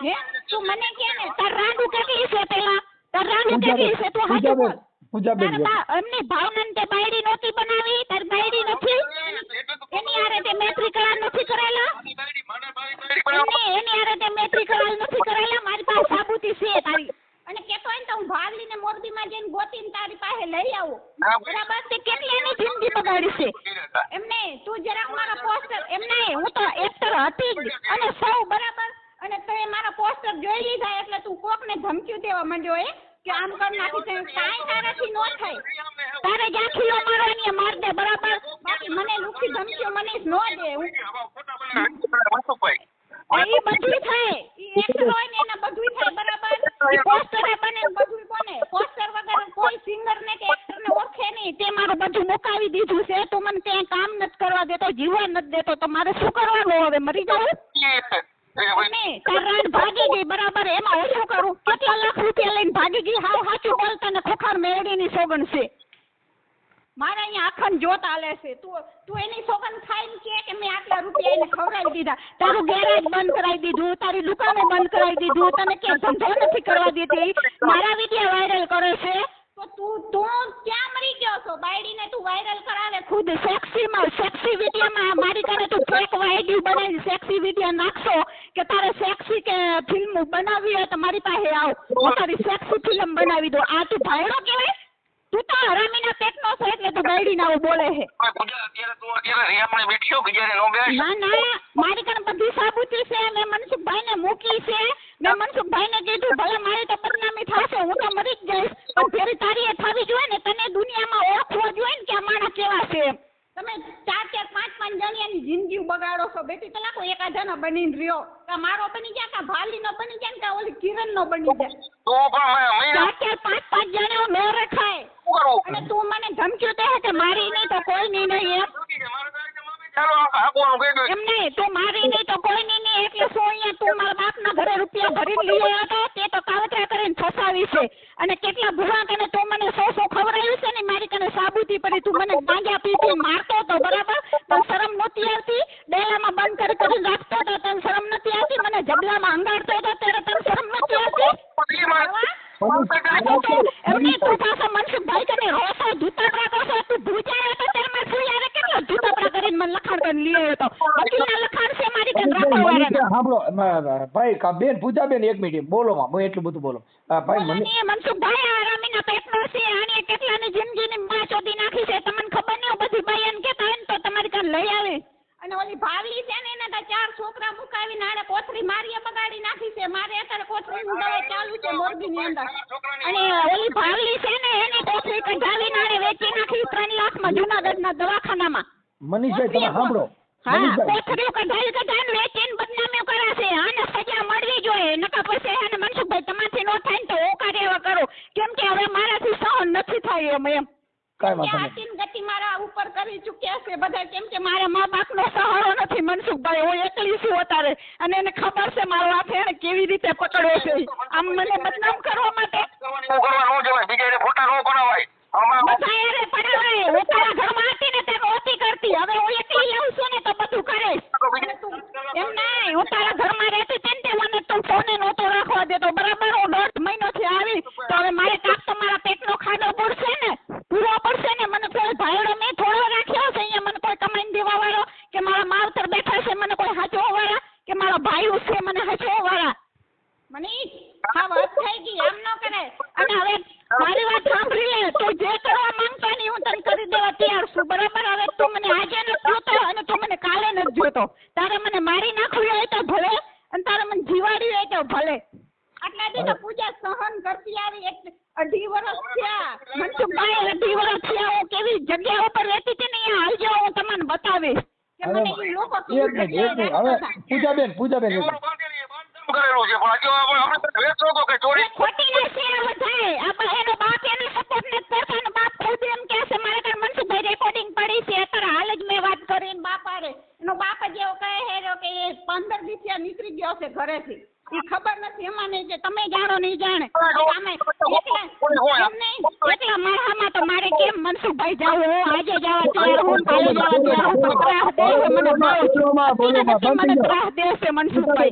હે તું મને કે ને તાર રાંડુ કેટલી છે પેલા તાર રાંડુ કેટલી છે તું હાજર બોલ. પૂજાબેન એમની ભાવનાને તે બાયડી નહોતી બનાવી, તાર બાયડી નથી એની હારે તે મૈત્રી કરાર નથી કરેલા, એની હારે તે મૈત્રી કરાર નથી કરેલા. મારી પાસે સાબુતી છે તારી અને કેતો હોય ને તો હું ભાગ લઈને મોરબીમાં જઈને ગોતીને તારી પાસે લઈ આવું બરાબર. તે કેટલી એની જિંદગી બગાડી છે એમને. તું જરાક મારા પોસ્ટર એમને હું તો એક્ટર હતી જ અને સૌ બરાબર અને તે મારા પોસ્ટર જોઈ લીધા એટલે તું કોકને ધમકી દેવા માંડ્યો એ કે આમ કરી નાખી છે. કાંઈ તારાથી ન થાય. તારે જ્યાં ખીલો મારવાની માર દે બરાબર. બાકી મને લુખી ધમકીઓ મને ન દે. એ બધું થાય એ એક્ટર હોય ને એના બધું થાય બરાબર. એ પોસ્ટર બને બધું બને. પોસ્ટર વગર કોઈ સિંગર ને કે એક્ટર ને ઓળખે નહીં. તે મારું બધું મુકાવી દીધું છે. તું મને ત્યાં કામ નથી કરવા દેતો, જીવવા નથી દેતો. તો મારે શું કરવાનું હવે? મરી જવું? તાર રાણ ભાગી ગઈ બરાબર. એમાં હું શું કરું? કેટલા લાખ રૂપિયા લઈને ભાગી ગઈ. હાવ સાચું બોલતા ને ખોખાર મેળીની સોગન છે. મારે અહીંયા આખન જોત આલે છે. તું એની સોગન ખાઈને કે મેં આટલા રૂપિયા એને ખવડાવી દીધા. તારું ગેરેજ બંધ કરાવી દીધું, તારી દુકાનો બંધ કરાવી દીધું, તને કે ધંધો નથી કરવા દેતી. મારા વિડિયો વાયરલ કરે છે તો તું ક્યાં મરી ગયો છો? બાયડીને તું વાયરલ કરાવે ખુદ સેક્સી વિડિયોમાં મારી કારણે તું ફેક વાયડી બનાવી સેક્સી વિડિયો નાખશો કે તારે સેક્સી કે ફિલ્મ બનાવવી હોય તો મારી પાસે આવ, હું તારી સેક્સી ફિલ્મ બનાવી દો. આ તું ભાઈડો કહેવાય? તું તો હરામીના પેટનો છે એટલે તું ગાયડી ના બોલે છે. ના મારી કારણે બધી સાબુતી છે. મેં મનસુખભાઈને મૂકી છે. મેં મનસુખભાઈને કીધું ભલે મારી તો બદનામી થશે, હું તો મરી જ જઈશ, પણ ફેરી તારી એ થવી જોઈએ ને. તને દુનિયામાં ઓળખવો જોઈએ ને કે આ માણસ કેવા છે. તમે 4-4, 5-5 જણિયાની જિંદગી બગાડો છો. બેટી તલાકો એકાધાનો બનીને રહ્યો. કા મારો બની જાય, કા ભાલીનો બની જાય, કા ઓલી કિરણનો બની જાય. 4-4, 5-5 જણિયો નો રખાય. અને તું મને ધમકીઓ દે કે મારી નહીં તો કોઈ નહીં એમ નહીં. તું મારી નહીં તો કોઈ નહીં એટલે શું? અહીંયા તું મારા બાપના ઘરે રૂપિયા ભરીને લઈ આવ્યો હતો તે તો કાવતરા કરીને ફસાવી છે. અને કેટલા ભૂવા કને તું મને 100 ખવડાવ્યું છે ને. મારી કને સાબુતી પડી. તું મને ગાંજા પી મારતો હતો બરાબર. તને શરમ નહોતી આવતી? ડેલામાં બંધ કરીને રાખતો હતો, તને શરમ નથી આવતી? મને જબલામાં અંગાડતો હતો ત્યારે તને શરમ નથી આવતી? એમને તું પાછા મનસુખભાઈ કને રોસો ધૂતપડા કરશો. તું ભૂજાયો હતો ત્યારે મારે શું યાર કેટલા ધૂતપડા કરીને મને લખાણ કરીને લઈ આવ્યો હતો. વકીલના લખાણ છે મારી કને રાખવાવાળાના. સાંભળો ભાઈ બેન પૂજાબેન, એક મિનિટ બોલો માં, એટલું બધું બોલો ભાઈ. મને મનસુખભાઈ આરામીના પેટનો છે. આને કેટલાની જિંદગીની માં ચોદી નાખી છે તમને ખબર નહીં? કોથળીબાઈ એમ કેતા હોય ને તો તમારી કાન લઈ આવે. અને ઓલી ભાવલી છે ને એને તો 4 છોકરા મુકાવીને આને કોથળી મારીએ બગાડી નાખી છે. મારે અત્યારે કોથળીનું દવાઈ ચાલુ છે મોરબીની અંદર. અને ઓલી ભાવલી છે ને એની કોથળી કઢાવીને આને વેચી નાખી 3 લાખમાં જુનાગઢના દવાખાનામાં. મનીષભાઈ તમે સાંભળો. હા, કોથળીઓ કઢાવીને વેચીને બદનામીઓ કરે છે. આને સજા મળવી જોઈએ. નકા પછી એને મનસુખભાઈ તમારથી નો થાય ને તો ઓકારે એવા કરો, કેમ કે હવે મારાથી સહન નથી થાય એમ. કાંઈ વાંધો નહીં. આટીન ગતિ મારા ઉપર કરી ચૂક્યા છે બધા, કેમ કે મારા મા બાપનો સહારો નથી મનસુખભાઈ. હું એકલી છું અત્યારે, અને એને ખબર છે મારો હાથ એને કેવી રીતે પકડ્યો છે. આમ મને બદનામ કરવા માટે બધા એને પડાવાય. હું તારા ઘરમાં હતી ને તે નહોતી કરતી. હવે હું એકલી આવું છું ને તો બધું કરે. એમ નહીં, હું તારા ઘરમાં રહેતી હતી ને તે મને તું ફોને નહોતો રાખવા દેતો, બરાબર. હું 1.5 મહિનોથી આવી તો હવે મારે કાંક તમારા પેટનો ખાધો પડશે ને, પૂરો પડશે ને. મને કોઈ ભાઈડો મેં થોડો રાખ્યો છે અહીંયા, મને કોઈ કમાઈને દેવા વાળો કે મારા માવતર બેઠા છે મને કોઈ હાચવા વાળા કે મારા ભાઈઓ છે મને હાચવા વાળા. મનીષ હા વાત થઈ ગઈ, આમ ન કરે. અને હવે મારી વાત સાંભળી લે. તું જે કરવા માંગતો ને હું તને કરી દેવા તૈયાર છું, બરાબર. હવે તું મને આજે નથી જોતો અને તું મને કાલે નથી જોતો. તારે મને મારી નાખવી હોય તો ભલે, અને તારે મને જીવાડી હોય તો ભલે. આટલા દી તો પૂજા સહન કરતી આવી, 2.5 વર્ષ થયા. મનસુખભાઈ 2.5 વર્ષ થયા. હું કેવી જગ્યા ઉપર રહેતી હતી ને અહીંયા હાલજો, હું તમને બતાવીશ કે મને એ લોકો એક મિનિટ. હવે પૂજાબેન કરેલું છે પણ હજુ આપણે વેચો તો કે ચોરી ખોટી નથી. આ બધાય આ એનો બાપ એને સપોર્ટ નથી કરતો, એનો બાપ ખુદ એમ કહે છે મારે કાંઈ મનસુખભાઈ રેકોર્ડિંગ પડી છે અત્યારે હાલ જ મેં વાત કરીને બાપ આરે એનો બાપ જ એવો કહે છે કે એ 15 દિવસ નીકળી ગયો છે ઘરેથી. એ ખબર નથી એમાં નહીં જે તમે જાણો નહીં જાણે. એટલા મારામાં તો મારે કેમ મનસુખભાઈ જાવ, હું આજે જવા તૈયાર હું, કાલે જવા તૈયાર હું.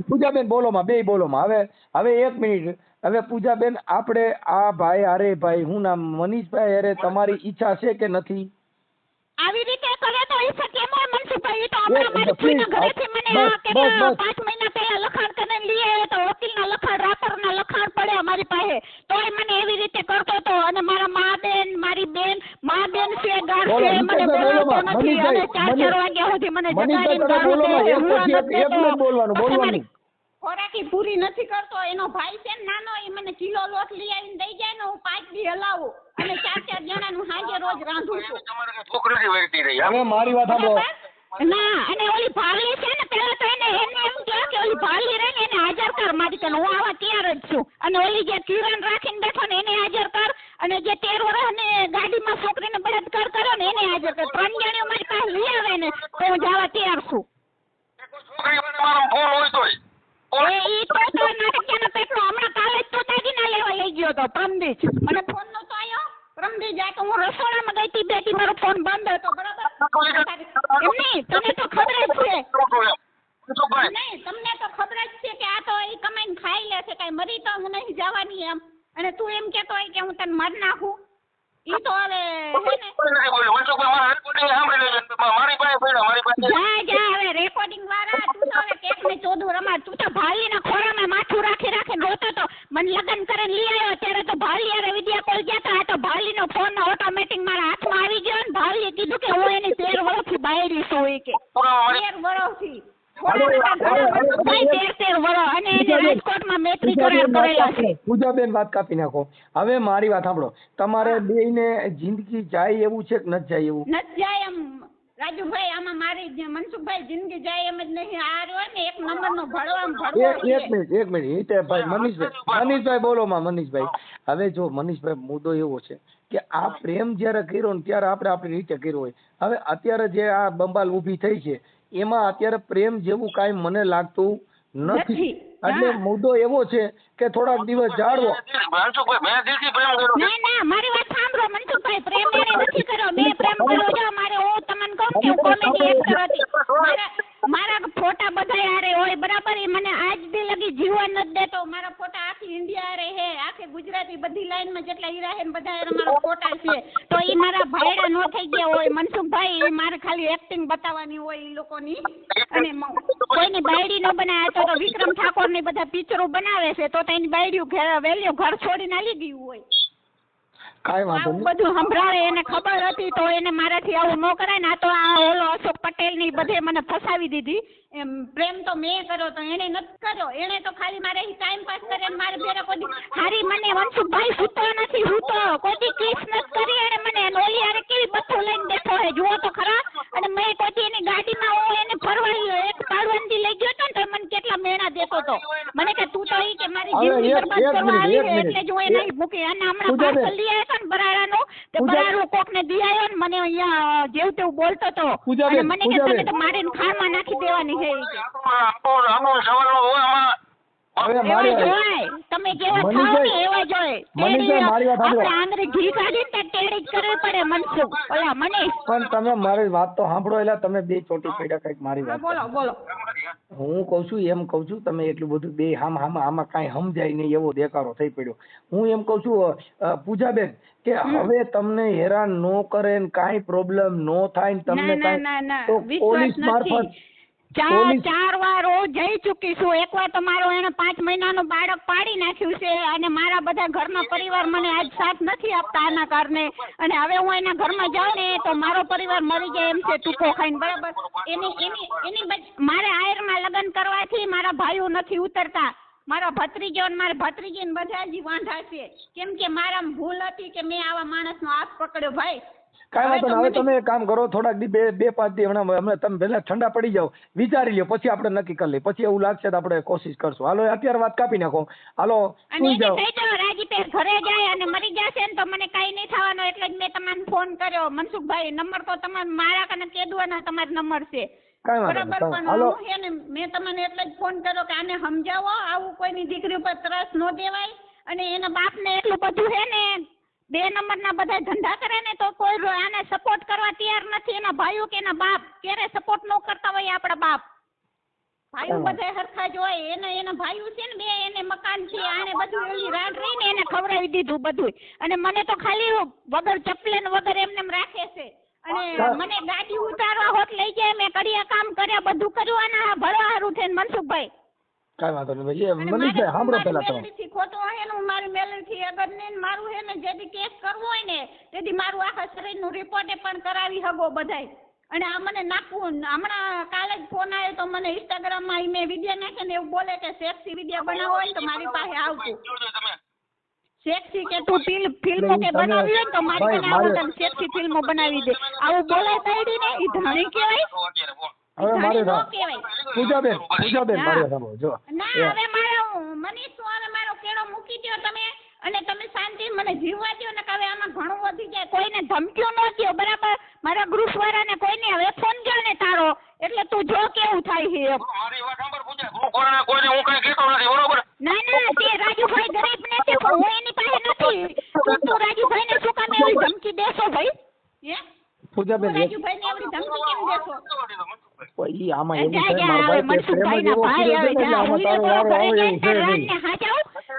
પૂજાબેન બોલોમાં બે બોલોમાં. હવે 1 મિનિટ. હવે પૂજાબેન આપણે આ ભાઈ અરે ભાઈ હું નામ મનીષભાઈ અરે તમારી ઈચ્છા છે કે નથી? આવી રીતે કરે તો ઈચ્છા કેમ હોય મનસુખભાઈ? તો હમણાં મારી ફૂઈના ઘરેથી મને 5 મહિના પહેલા લખાણ કરીને લઈ આવ્યો તો વકીલના લખાણ રાપરના લખાણ પડ્યા મારી પાસે, તોય મને એવી રીતે કરતો હતો. અને મારા મારી બેન છે ગાઢ છે, મને બોલાવતો નથી અને 4 વાગ્યા સુધી મને જગાડીને બોલવાનું. ખોરાકી પૂરી નથી કરતો. એનો ભાઈ છે ને નાનો, એ મને કિલો લોટ લઈ આવીને દઈ જાય ને હું 5 દી હલાવું અને 4 જણાનું હાજે રોજ રાંધું છું. છોકરી વેરતી રહી. હવે મારી વાત સાંભળો. ના, અને ઓલી ભાવલી છે ને પેલા તો એને એમ કહ્યું કે ઓલી ભાવલી રહે ને એને હાજર કર મારી કન, હું આવા તૈયાર જ છું. અને ઓલી જે કિરણ રાખીને બેઠો ને એને હાજર કર, અને જે 13 વર્ષની ગાડીમાં છોકરીને બળાત્કાર કર્યો ને એને હાજર કર. 3 જણીઓ મારી પાસે લઈ આવે ને તો હું જવા તૈયાર છું. છોકરી મારો ફોન હોય તોય ઈ તો નાટકીયાના પેટનો હમણાં કાલે જ તો તાગીના લેવા લઈ ગયો તો પ્રમદીજ. મને ફોન નતો આવ્યો. પ્રમદીજ આ તો હું રસોડામાં ગઈ હતી બેટી, મારો ફોન બંધ હતો, બરાબર. એમ નહીં, તને તો ખબર જ છે. નહીં, તમને તો ખબર જ છે કે આ તો એ કમાઈને ખાઈ લે છે, કાંઈ મરી તો હું નહીં જવાની એમ. અને તું એમ કહેતો હોય કે હું તને મારી નાખું. ઈ તો હવે જા હવે રેકોર્ડિંગ વાળા, તું તો હવે કેક ને ચોદું રમાડ. તું તો ભાલીના ખોરામાં માથું રાખી રોતો તો. મને લગ્ન કરીને લઈ આવ્યો ત્યારે તો ભાલી યારે વિડિયા કોલ ગયા હતા. આ તો ભાલીનો ફોન ઓટોમેટિક મારા હાથમાં આવી ગયો ને ભાલીએ કીધું કે હું એની 13 વર્ષથી બાયડી છું. એ કે 13 વર્ષથી પૂજાબેન વાત કાપી નાખો. હવે મારી વાત સાંભળો. તમારે બેયને જિંદગી જાય એવું છે કે નથી જાય એવું? નથી જાય એમ રાજુભાઈ. આમાં મારી મનસુખભાઈ જિંદગી જાય એમ જ નહીં. આ રહ્યો ને 1 નંબરનો ભળવો. એક મિનિટ ભાઈ મનીષભાઈ બોલો મનીષભાઈ. હવે જો મનીષભાઈ મુદ્દો એવો છે કે આ પ્રેમ જયારે કર્યો ને ત્યારે આપણે આપણી રીતે કર્યો હોય. હવે અત્યારે જે આ બંબાલ ઊભી થઈ છે એમાં અત્યારે પ્રેમ જેવું કાંઈ મને લાગતું નથી. એટલે મુદ્દો એવો છે કે થોડાક દિવસ જાળવો. ના, મારી વાત સાંભળો મનસુખભાઈ. પ્રેમ એને નથી કર્યો, મેં પ્રેમ કર્યો. જો મારે હું તમને કહું કે કોમેડી એક્ટર હતી. મારા ફોટા બધા હારે હોય, બરાબર. એ મને આજ દી લગી જીવન નથી દેતો. મારા ફોટા આખી ઇન્ડિયા હારે હે, આખી ગુજરાતી બધી લાઈનમાં જેટલા હીરા હે બધા હારે મારા ફોટા છે. તો એ મારા ભાઈડા નો થઈ ગયા હોય મનસુખભાઈ. એ મારે ખાલી એક્ટિંગ બતાવવાની હોય એ લોકોની. અને કોઈની બાયડી નો બનાવે તો વિક્રમ ઠાકોર ની બધા પિક્ચરો બનાવે છે તો એની બાયડીઓ વેલ્યુ ઘર છોડીને આલી ગયું હોય. કાંઈ વાંધો આવું નહીં. બધું સંભળાવે એને ખબર હતી તો એને મારાથી આવું ન કરાય ને. આ તો આ ઓલો અશોક પટેલ ની બધે મને ફસાવી દીધી. એમ પ્રેમ તો મેં કર્યો તો એને નથી કર્યો. એને તો ખાલી મારે ટાઈમ પાસ કરે ને મારે બેરે કોઈ હારી મને મનસુખભાઈ સૂતો નથી સૂતો કોઈ કિસ નથી કરી એને મને. અને ઓલી હારે કેવી બધું લઈને બેઠો હે જુઓ તો ખરા. અને મેં કોઈ એની ગાડીમાં હું એને ફરવા એક પાડવાનથી લઈ ગયો હતો ને તો મને કેટલા મેણા દેતો હતો. મને કે તું તો ઈ કે મારી હવે જિંદગી એક બરબાદ કરવા મિનિટ, આવી એક છે મિનિટ. એટલે જ હું એને મૂકી. અને હમણાં પૂજાબેન. પાર્સલ લઈ આવ્યો હતો ને બરાડાનું તે પૂજા- બરાડું કોકને દી આવ્યો ને મને અહીંયા જેવું તેવું બોલતો હતો. પૂજાબેન, અને મને કે તમે પૂજાબેન. તો મારીને ખારમાં નાખી દેવાની છે ઈ કે. આનો સવાલ હોય આમાં. હવે એવા મારી જોય તમે જેવા મનીષભાઈ, થાવ ને એવા જોય. મનીષભાઈ, મારી વાત સાંભળો. આપણે આંગળી ઘી કાઢીને ત્યાં ટેડી જ કરવી પડે મનસુખ. ઓલા મનીષ પણ તમે મારી વાત તો સાંભળો. એટલે તમે બે ચોટી પડ્યા કંઈક મારી હા વાત બોલો બોલો. હું કહું છું એમ કહું છું તમે એટલું બધું બે આમાં કાંઈ સમજાય નહીં એવો દેખાડો થઈ પડ્યો. હું એમ કહું છું પૂજાબેન કે હવે તમને હેરાન ન કરે ને કાંઈ પ્રોબ્લેમ ન થાય ને તમને ના, ના, ના, કાંઈ તો વિશ્વાસ પોલીસ મારફત નથી. ચાર વાર હું જઈ ચૂકી છું. એકવાર તો મારો એને 5 મહિનાનું બાળક પાડી નાખ્યું છે અને મારા બધા ઘરના પરિવાર મને આજ સાથ નથી આપતા આના કારણે. અને હવે હું એના ઘરમાં જાઉં ને તો મારો પરિવાર મરી જાય એમ છે ટૂંકો ખાઈને બરાબર. મારે આયરમાં લગ્ન કરવાથી મારા ભાઈઓ નથી ઉતરતા. મારા ભત્રીજો ને મારા ભત્રીજી ને બધા જ વાંઢા છે કેમ કે મારા ભૂલ હતી કે મેં આવા માણસનો હાથ પકડ્યો ભાઈ. કાંઈ વાંધો નહીં. હવે તમે એક કામ કરો થોડાક દી બે પાંચ દી હમણાં તમે પહેલા ઠંડા પડી જાઓ વિચારી લ્યો પછી આપણે નક્કી કરી લઈએ. પછી એવું લાગશે તો આપણે કોશિશ કરશું. હાલો અત્યારે વાત કાપી નાખો. હાલો અને સુઈ એને જાઓ. કહી દો રાજીપે ઘરે જાય અને મરી જશે ને તો મને કઈ નહીં થવાનું. એટલે જ મેં તમને ફોન કર્યો મનસુખભાઈ. નંબર તો તમારે મારા કને કેદવાનો તમારો નંબર છે કાંઈ વાંધો બરાબર. નહીં. પણ હાલો હું છે ને મેં તમને એટલે જ ફોન કર્યો કે આને સમજાવો આવું કોઈની દીકરી ઉપર ત્રાસ ન દેવાય. અને એના બાપને એટલું બધું છે ને 2 નંબરના બધા ધંધા કરે ને તો કોઈ આને સપોર્ટ કરવા તૈયાર નથી. એના ભાઈઓ કે એના બાપ ક્યારે સપોર્ટ ન કરતા હોય આપણા બાપ. ભાઈઓ બધા હરખા જ હોય. એના ભાઈઓ છે ને 2 એને મકાન છે આને બધું એલી રાડ રહીને એને ખવડાવી દીધું બધું. અને મને તો ખાલી વગર ચપલે ને વગર એમને રાખે છે. અને મને ગાડી ઉતારવા હોત લઈ જાય. મેં કડિયા કામ કર્યા બધું કર્યું આના ભરવા હારું થઈને મનસુખભાઈ. કાંઈ વાંધો નહીં ભાઈ. મનીષભાઈ સાંભળો પહેલા તમે. ખોટું હોય ને મારી મેલેથી અગર ને મારું હે ને જેથી કેસ કરવો હોય ને તેથી મારું આખા શરીરનું રિપોર્ટે પણ કરાવી હગો બધાય. અને આ મને નાખવું હમણાં કાલે જ ફોન આવ્યો તો મને ઇન્સ્ટાગ્રામમાં મેં વિડીયો નાખે ને એવું બોલે કે સેક્સી વિડીયો બનાવવો હોય તો મારી પાસે આવતું. સેક્સી કે તું ફિલ્મો કે બનાવી હોય તો મારી પાસે આવો તને સેક્સી ફિલ્મો બનાવી દે. આવું બોલાય તાયડી ને ઈ ધણી કહેવાય. હવે મારે પૂજાબેન મારે સાંભળો જો. ના હવે મારો મનીષ હવે મારો કેળો મૂકી દો તમે. અને તમે શાંતિ મને જીવવા દો ને હવે આમાં ઘણું વધી જાય. કોઈને ધમકીઓ ન દો બરાબર. મારા ગ્રુપ વાળાને કોઈને હવે ફોન કર્યો ને તારો એટલે તું જો કેવું થાય છે. મારી વાત સાંભળ પૂજા. હું કોઈને હું કઈ કહેતો નથી બરોબર. ના તે રાજુભાઈ ગરીબ નથી હું એની પાસે નથી. તું રાજુભાઈને શું કામ એવી ધમકી દેશો ભાઈ? હે પૂજાબેન રાજુભાઈને એવી ધમકી કેમ દેશો? ઈ આમાં એવું છે મારા ભાઈ કે પ્રેમ જ એવો કર્યો છે ને એટલે આમાં તારો વારો આવે એવું છે નહીં.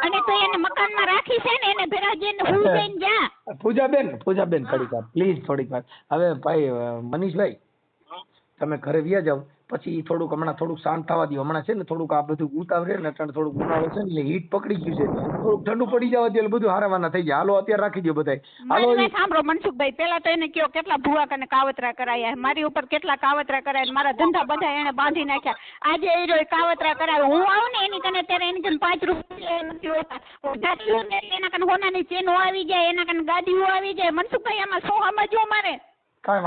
અને તો એને મકાનમાં રાખી છે ને એને ભેરાજીને હુઈ જઈને જા. પૂજાબેન થોડીક વાર પ્લીઝ થોડીક વાર. હવે ભાઈ મનીષભાઈ તમે ઘરે વ્યા જાવ પછી થોડુંક હમણાં થોડુંક શાંત થવા દો. હમણાં છે ને થોડુંક આ બધું ઉતાવળે ને અત્યારે થોડુંક ઉનાળો છે ને એટલે હીટ પકડી ગયું છે. થોડુંક ઠંડુ પડી જવા દે એટલે બધું હારાવાના થઈ જાય. હાલો અત્યારે રાખી દો બધાય. હાલો મારી વાત સાંભળો મનસુખભાઈ. પેલા તો એને કયો કેટલા ભૂવા કને કાવતરા કરાયા મારી ઉપર કેટલા કાવતરા કરાયા. મારા ધંધા બધા એને બાંધી નાખ્યા. આજે એ રહ્યો કાવતરા કરાવે. હું આવું ને એની કને ત્યારે એની કને 5 રૂપિયા નથી હોતા. એના કને હોનાની ચેનો આવી જાય એના કને ગાડીઓ આવી જાય. મનસુખભાઈ આમાં શું સમજવું મારે?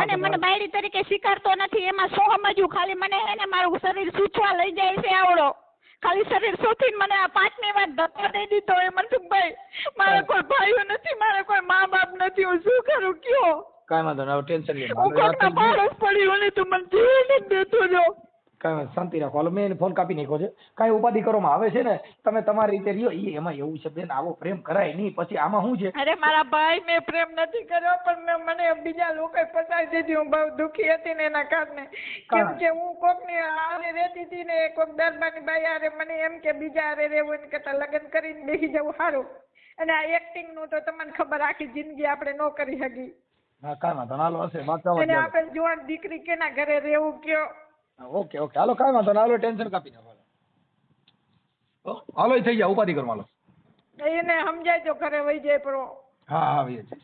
અને મને બાયડી તરીકે સ્વીકારતો નથી એમાં શું સમજવું? ખાલી મને એને મારું શરીર સૂચવા લઈ જાય છે આવડો. ખાલી શરીર સૂચીને મને આ 5મી વાત ધક્કા દઈ દીધો એ મનસુખભાઈ. મારે કોઈ ભાઈઓ નથી મારે કોઈ મા બાપ નથી. હું શું કરું કયો? કાંઈ વાંધો નહીં. હવે ટેન્શન લે. હું કોકના પાડોશ પડી અને તું મને જીવ નથી દેતો જો. કાંઈ શાંતિ રાખો. હાલો મેં એને ફોન કાપી નાખ્યો છે. કાંઈ ઉપાધિ કરવામાં આવે છે ને તમે તમારી રીતે રહ્યો. એમાં એવું છે બેન આવો પ્રેમ કરાય નહીં. પછી આમાં શું છે? અરે મારા ભાઈ મેં પ્રેમ નથી કર્યો પણ મને બીજા લોકોએ ફસાવી દીધી. હું બહુ દુઃખી હતી ને એના કારણે. કેમ કે હું કોકની હારે રહેતી હતી ને કોક દરબારની બાઈ હારે મને એમ કે બીજા હારે રહેવું એને કરતાં લગ્ન કરીને બેસી જવું સારું. અને આ એક્ટિંગ નું તો તમને ખબર આખી જિંદગી આપણે ન કરી શકી. હા કાંઈ વાંધો હાલો હશે વાત કરવા અને આપણે જુવાન દીકરી કેના ઘરે રહેવું કયો? ઓકે હાલો કાંઈ વાંધો ના. હાલો ટેન્શન કાપી નાખો. હાલો થઈ જાય ઉપાધિ કરો. હાલો એને સમજાય તો ઘરે વહી જાય. પણ હા હા વેચે છે.